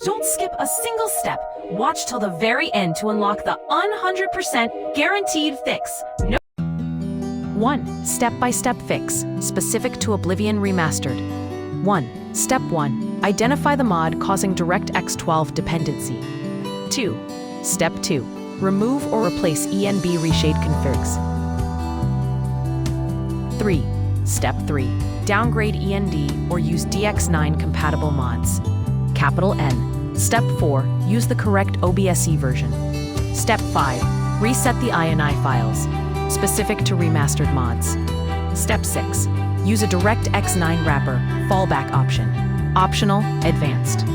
Don't skip a single step. Watch till the very end to unlock the 100% guaranteed fix. No 1. Step-by-step fix, specific to Oblivion Remastered. 1. Step 1. Identify the mod causing DirectX 12 dependency. 2. Step 2. Remove or replace ENB reshade configs. 3. Step 3. Downgrade END or use DX9 compatible mods. Capital N. Step 4. Use the correct OBSE version. Step 5. Reset the INI files, specific to remastered mods. Step 6. Use a DirectX 9 wrapper, fallback option. Optional, advanced.